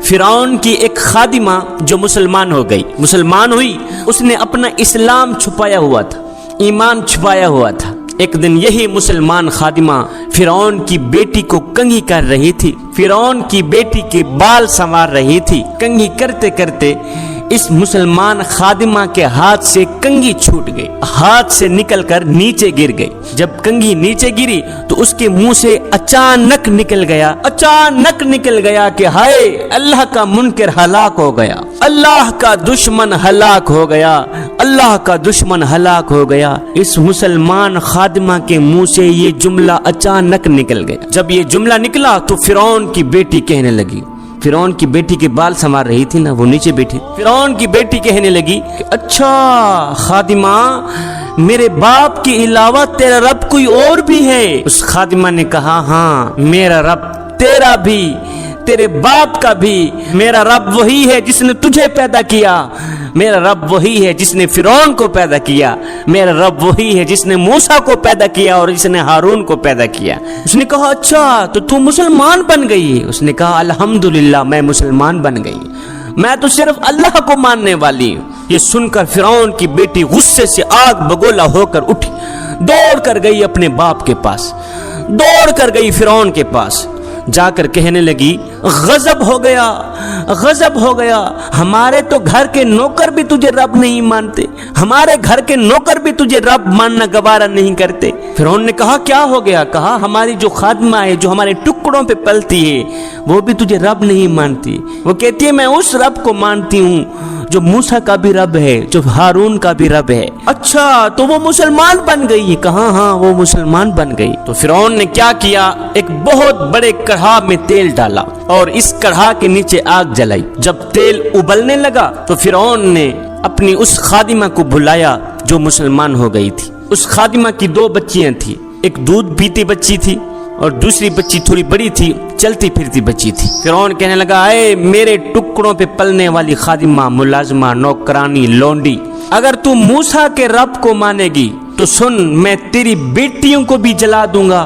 فرعون کی ایک خادمہ جو مسلمان ہو گئی، مسلمان ہوئی، اس نے اپنا اسلام چھپایا ہوا تھا، ایمان چھپایا ہوا تھا۔ ایک دن یہی مسلمان خادمہ فرعون کی بیٹی کو کنگھی کر رہی تھی، فرعون کی بیٹی کے بال سنوار رہی تھی۔ کنگھی کرتے کرتے اس مسلمان خادمہ کے ہاتھ سے کنگھی چھوٹ گئی، ہاتھ سے نکل کر نیچے گر گئی۔ جب کنگھی نیچے گری تو اس کے منہ سے اچانک نکل گیا کہ ہائے، اللہ کا منکر ہلاک ہو گیا، اللہ کا دشمن ہلاک ہو گیا، اللہ کا دشمن ہلاک ہو گیا۔ اس مسلمان خادمہ کے منہ سے یہ جملہ اچانک نکل گیا۔ جب یہ جملہ نکلا تو فرعون کی بیٹی کہنے لگی، فرعون کی بیٹی کے بال سنوار رہی تھی نا، وہ نیچے بیٹھی، فرعون کی بیٹی کہنے لگی کہ اچھا خادمہ، میرے باپ کے علاوہ تیرا رب کوئی اور بھی ہے؟ اس خادمہ نے کہا ہاں، میرا رب تیرا بھی، تیرے باپ کا بھی، میرا رب وہی ہے جس نے تجھے پیدا کیا، میرا رب وہی ہے جس نے فرعون کو پیدا کیا، میرا رب وہی ہے جس نے موسیٰ کو پیدا کیا اور جس نے ہارون کو پیدا کیا۔ اس نے کہا اچھا تو مسلمان بن گئی؟ اس نے کہا الحمدللہ میں مسلمان بن گئی، میں تو صرف اللہ کو ماننے والی ہوں۔ یہ سن کر فرعون کی بیٹی غصے سے آگ بگولا ہو کر اٹھی، دوڑ کر گئی اپنے باپ کے پاس، دوڑ کر گئی فرعون کے پاس، جا کر کہنے لگی غضب ہو گیا، ہمارے تو گھر کے نوکر بھی تجھے رب نہیں مانتے، ہمارے گھر کے نوکر بھی تجھے رب ماننا گوارا نہیں کرتے۔ فرعون نے کہا کیا ہو گیا؟ کہا ہماری جو خادمہ ہے جو ہمارے ٹکڑوں پہ پلتی ہے وہ بھی تجھے رب نہیں مانتی، وہ کہتی ہے میں اس رب کو مانتی ہوں جو موسیٰ کا بھی رب ہے، جو ہارون کا بھی رب ہے۔ اچھا تو وہ مسلمان بن گئی؟ کہا ہاں وہ مسلمان بن گئی۔ تو فرعون نے کیا کیا، ایک بہت بڑے کڑھا میں تیل ڈالا اور اس کڑھا کے نیچے آگ جلائی۔ جب تیل ابلنے لگا تو فرعون نے اپنی اس خادمہ کو بلایا جو مسلمان ہو گئی تھی۔ اس خادمہ کی دو بچیاں تھی، ایک دودھ پیتی بچی تھی اور دوسری بچی تھوڑی بڑی تھی، چلتی پھرتی بچی تھی۔ فرعون کہنے لگا اے میرے ٹکڑوں پہ پلنے والی خادمہ، ملازمہ، نوکرانی، لونڈی، اگر تو موسیٰ کے رب کو مانے گی تو سن، میں تیری بیٹیوں کو بھی جلا دوں گا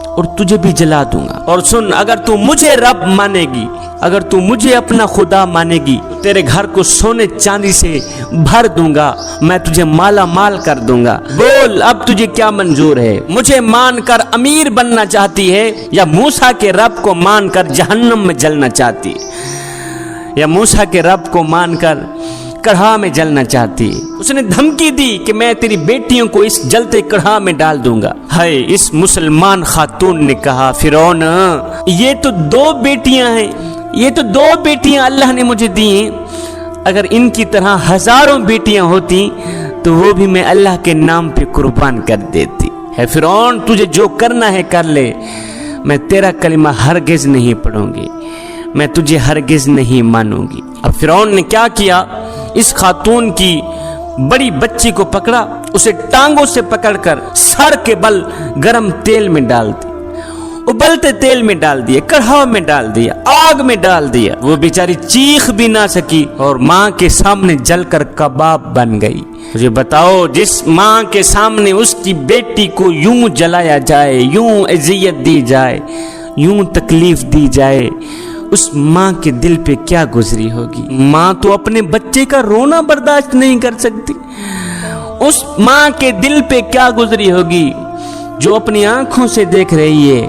اور تجھے بھی جلا دوں گا، اور سن اگر تو مجھے رب مانے گی، اگر تو مجھے اپنا خدا مانے گی، تیرے گھر کو سونے چاندی سے بھر دوں گا، میں تجھے مالا مال کر دوں گا۔ بول اب تجھے کیا منظور ہے؟ مجھے مان کر امیر بننا چاہتی ہے یا موسیٰ کے رب کو مان کر جہنم میں جلنا چاہتی ہے، یا موسیٰ کے رب کو مان کر کڑھا میں جلنا چاہتی ہے؟ اس نے دھمکی دی کہ میں تیری بیٹیوں کو اس جلتے کڑھا میں ڈال دوں گا۔ ہائے، اس مسلمان خاتون نے کہا فرعون یہ تو دو بیٹیاں ہیں، یہ تو دو بیٹیاں اللہ نے مجھے دی ہیں، اگر ان کی طرح ہزاروں بیٹیاں ہوتی تو وہ بھی میں اللہ کے نام پہ قربان کر دیتی۔ ہے فرعون تجھے جو کرنا ہے کر لے، میں تیرا کلمہ ہرگز نہیں پڑھوں گی، میں تجھے ہرگز نہیں مانوں گی۔ اب فرعون نے کیا کیا، اس خاتون کی بڑی بچی کو پکڑا، اسے ٹانگوں سے پکڑ کر سر کے بل گرم تیل میں ڈال دی، ابلتے تیل میں ڈال دیا، کڑھا میں ڈال دیا، آگ میں ڈال دیا۔ وہ بیچاری چیخ بھی نہ سکی اور ماں کے سامنے جل کر کباب بن گئی۔ مجھے بتاؤ، جس ماں کے سامنے اس کی بیٹی کو یوں جلایا جائے، یوں اذیت دی جائے، یوں تکلیف دی جائے، اس ماں کے دل پہ کیا گزری ہوگی؟ ماں تو اپنے بچے کا رونا برداشت نہیں کر سکتی، اس ماں کے دل پہ کیا گزری ہوگی جو اپنی آنکھوں سے دیکھ رہی ہے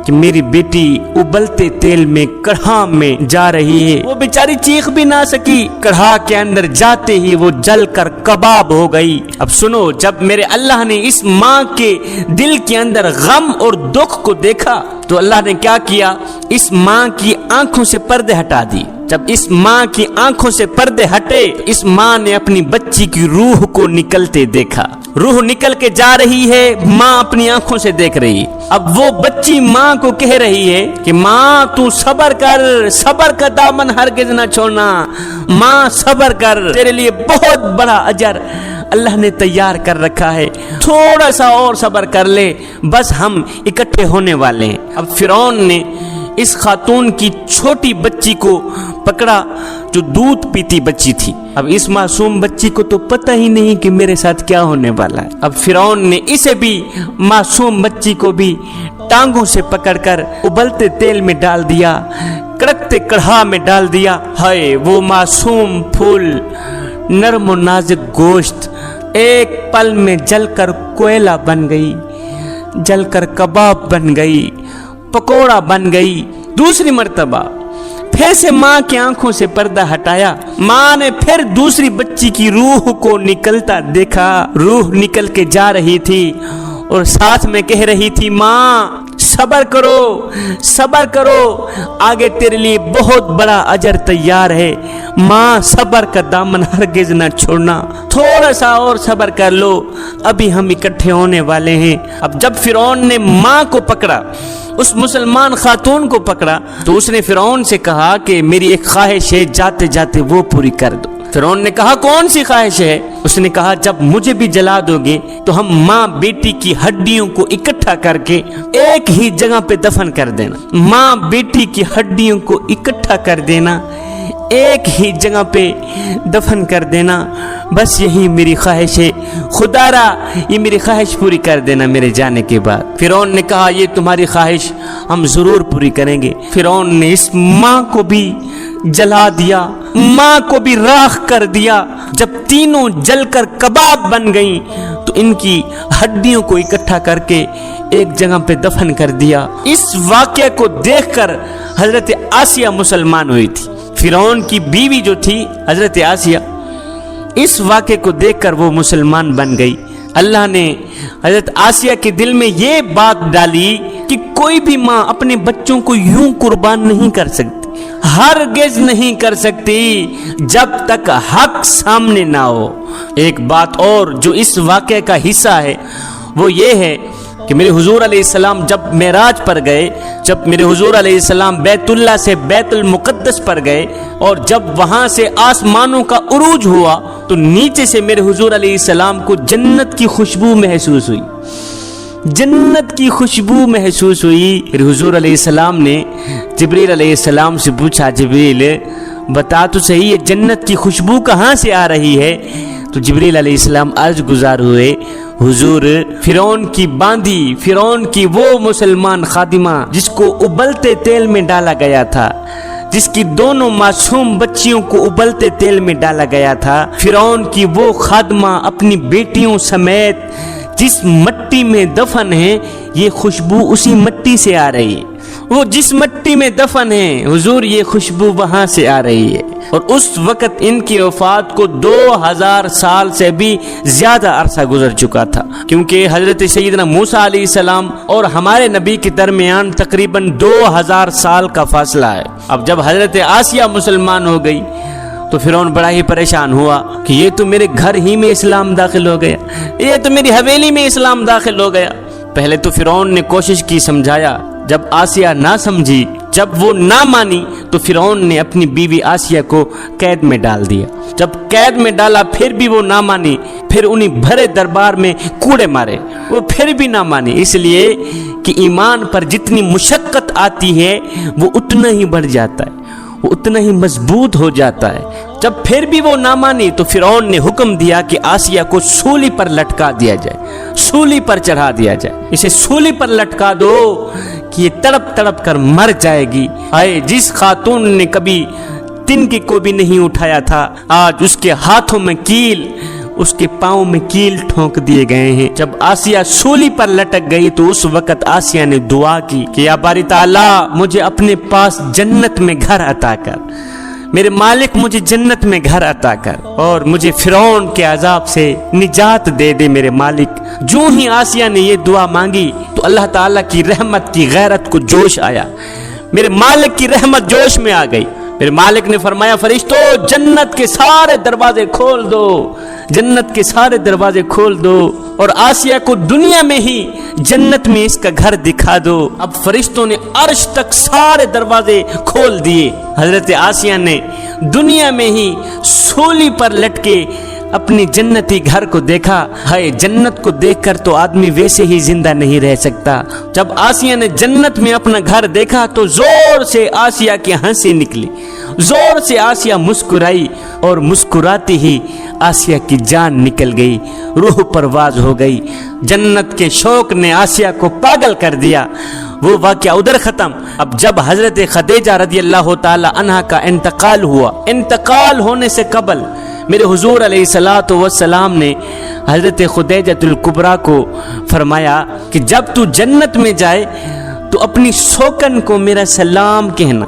کہ میری بیٹی ابلتے تیل میں کڑھا میں جا رہی ہے۔ وہ بیچاری چیخ بھی نہ سکی، کڑھا کے اندر جاتے ہی وہ جل کر کباب ہو گئی۔ اب سنو، جب میرے اللہ نے اس ماں کے دل کے اندر غم اور دکھ کو دیکھا تو اللہ نے کیا کیا، اس ماں کی آنکھوں سے پردے ہٹا دی۔ جب اس ماں کی آنکھوں سے پردے ہٹے، اس ماں نے اپنی بچی کی روح کو نکلتے دیکھا، روح نکل کے جا رہی ہے، ماں اپنی آنکھوں سے دیکھ رہی۔ اب وہ بچی ماں کو کہہ رہی ہے کہ ماں تو صبر کر، صبر کا دامن ہرگز نہ چھوڑنا، ماں صبر کر، تیرے لیے بہت بڑا اجر اللہ نے تیار کر رکھا ہے، تھوڑا سا اور صبر کر لے، بس ہم اکٹھے ہونے والے ہیں۔ اب فرعون نے اس خاتون کی چھوٹی بچی کو پکڑا جو دودھ پیتی بچی تھی۔ اب اس معصوم بچی کو تو پتہ ہی نہیں کہ میرے ساتھ کیا ہونے والا ہے۔ اب فرعون نے اسے بھی، معصوم بچی کو بھی ٹانگوں سے پکڑ کر ابلتے تیل میں ڈال دیا، कड़कते कढ़ा में डाल दिया। हाय वो मासूम फूल, नरम और नाजुक गोश्त एक पल में जलकर कोयला बन गई, जलकर कबाब बन गई, पकोड़ा बन गई। दूसरी मर्तबा फिर से माँ की आंखों से पर्दा हटाया। माँ ने फिर दूसरी बच्ची की रूह को निकलता देखा। रूह निकल के जा रही थी और साथ में कह रही थी, माँ सब्र करो, सब्र करो, आगे तेरे लिए बहुत बड़ा अजर तैयार है। माँ सब्र का दामन हरगिज न छोड़ना, थोड़ा सा और सब्र कर लो, अभी हम इकट्ठे होने वाले हैं। अब जब फिरौन ने माँ को पकड़ा, उस मुसलमान खातून को पकड़ा, तो उसने फिरौन से कहा कि मेरी एक ख्वाहिश है, जाते जाते वो पूरी कर दो। फिरौन ने कहा कौन सी ख्वाहिश है? उसने कहा जब मुझे भी जला दोगे तो हम माँ बेटी की हड्डियों को इकट्ठा करके एक ही जगह पे दफन कर देना। माँ बेटी की हड्डियों को इकट्ठा कर देना, एक ही जगह पे दफन कर देना, बस यही मेरी ख्वाहिश है। खुदारा ये मेरी ख्वाहिश पूरी कर देना मेरे जाने के बाद। फिरौन ने कहा ये तुम्हारी ख्वाहिश हम जरूर पूरी करेंगे। फिरौन ने इस माँ को भी जला दिया, माँ को भी राख कर दिया। जब तीनों जलकर कबाब बन गईं तो इनकी हड्डियों को इकट्ठा करके एक जगह पे दफन कर दिया। इस वाक़े को देखकर हजरत आसिया मुसलमान हुई थी। फिरौन की बीवी जो थी हजरत आसिया, इस वाक़े को देखकर वो मुसलमान बन गई। अल्लाह ने हजरत आसिया के दिल में ये बात डाली कि कोई भी माँ अपने बच्चों को यूं कुर्बान नहीं कर सकती, हरगिज़ नहीं कर सकती जब तक हक सामने ना हो। एक बात और जो इस वाक़े का हिस्सा है वो ये है कि मेरे हुजूर अलैहिस्सलाम जब मेराज पर गए, जब मेरे हुजूर अलैहिस्सलाम बैतुल्लाह से बैतुल मुक़द्दस पर गए और जब वहां से आसमानों का उरूज हुआ तो नीचे से मेरे हुजूर अलैहिस्सलाम को जन्नत की खुशबू महसूस हुई, जन्नत की खुशबू महसूस हुई। फिर हुजूर अलैहिस्सलाम ने जिब्रील अलैहिस्सलाम से पूछा, जिब्रील बता तो सही ये जन्नत की खुशबू कहाँ से आ रही है? तो जिब्रील अलैहिस्सलाम अर्ज गुजार हुए, हुजूर फिरौन की बांदी, फिरौन की वो मुसलमान खादिमा जिसको उबलते तेल में डाला गया था, जिसकी दोनों मासूम बच्चियों को उबलते तेल में डाला गया था, फिरौन की वो खादमा अपनी बेटियों समेत जिस मट्टी में दफन है, ये खुशबू उसी मट्टी से आ रही है। वो जिस मट्टी में दफन है हुजूर ये खुशबू वहां से आ रही है। और उस वक़्त इनकी वफात को 2000 साल से भी ज्यादा अरसा गुजर चुका था, क्योंकि हजरत सैयदना मूसा अलैहिस्सलाम और हमारे नबी के दरमियान तकरीबन 2000 साल का फासला है। अब जब हजरत आसिया मुसलमान हो गई तो फिरौन बड़ा ही परेशान हुआ कि ये तो मेरे घर ही में इस्लाम दाखिल हो गया, ये तो मेरी हवेली में इस्लाम दाखिल हो गया। पहले तो फिरौन ने कोशिश की, समझाया, जब आसिया ना समझी, जब वो ना मानी तो फिरौन ने अपनी बीवी आसिया को कैद में डाल दिया। जब कैद में डाला फिर भी वो ना मानी, फिर उन्हें भरे दरबार में कूड़े मारे, वो फिर भी ना मानी। इसलिए कि ईमान पर जितनी मुशक्कत आती है वो उतना ही बढ़ जाता है, वो उतना ही मजबूत हो जाता है। जब फिर भी वो ना मानी तो फिरौन ने हुक्म दिया कि आसिया को सूली पर लटका दिया जाए, सूली पर चढ़ा दिया जाए, इसे सूली पर लटका दो कि ये तड़प तड़प कर मर जाएगी। आए जिस खातून ने कभी तिनके को भी नहीं उठाया था, आज उसके हाथों में कील, उसके पाँव में कील ठोंक दिए गए हैं। जब आसिया सूली पर लटक गई तो उस वक़्त आसिया ने दुआ की कि या बारी ताला मुझे अपने पास जन्नत में घर अता कर, मेरे मालिक मुझे जन्नत में घर अता कर और मुझे फिरौन के अजाब से निजात दे दे मेरे मालिक। जो ही आसिया ने ये दुआ मांगी तो अल्लाह ताला की रहमत की गैरत को जोश आया, मेरे मालिक की रहमत जोश में आ गई। मेरे मालिक ने फरमाया, फरिश्तों जन्नत के सारे दरवाजे खोल दो, जन्नत के सारे दरवाजे खोल दो और आसिया को दुनिया में ही जन्नत में इसका घर दिखा दो। अब फरिश्तों ने अर्श तक सारे दरवाजे खोल दिए। हजरत आसिया ने दुनिया में ही सूली पर लटके अपनी जन्नती घर को देखा। है जन्नत को देखकर तो आदमी वैसे ही जिंदा नहीं रह सकता। जब आसिया ने जन्नत में अपना घर देखा तो जोर से आसिया की हंसी निकली, जोर से आसिया मुस्कुराई और मुस्कुराती ही आसिया की जान निकल गई, रूह परवाज हो गई। जन्नत के शौक ने आसिया को पागल कर दिया। वो वाक़या उधर ख़त्म। अब जब हज़रत खदीजा रज़ियल्लाहु ताला अन्हा का इंतकाल हुआ, इंतकाल होने से कबल मेरे हुजूर अलैहिस्सलातु वस्सलाम ने हज़रत खुदैजतुल कुबरा को फरमाया कि जब तू जन्नत में जाए तो अपनी सोकन को मेरा सलाम कहना।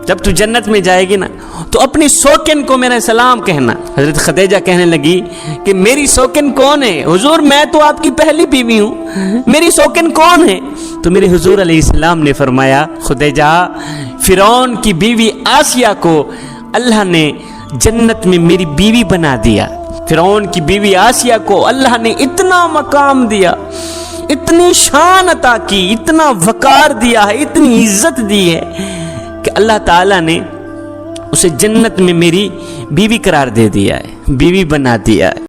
जब तू जन्नत में जाएगी ना तो अपनी सोकन को मेरा सलाम कहना। हज़रत खदीजा कहने लगी कि मेरी सोकन कौन है हुजूर, मैं तो आपकी पहली बीवी हूँ, मेरी सोकन कौन है? तो मेरे हुजूर अलैहिस्सलाम ने फरमाया, खुदैजा, फिरौन की बीवी आसिया को अल्लाह ने जन्नत में मेरी बीवी बना दिया। फिरौन की बीवी आसिया को अल्लाह ने इतना मकाम दिया, इतनी शान अता की, इतना वकार दिया है, इतनी इज्जत दी है कि अल्लाह ताला ने उसे जन्नत में मेरी बीवी करार दे दिया है, बीवी बना दिया है।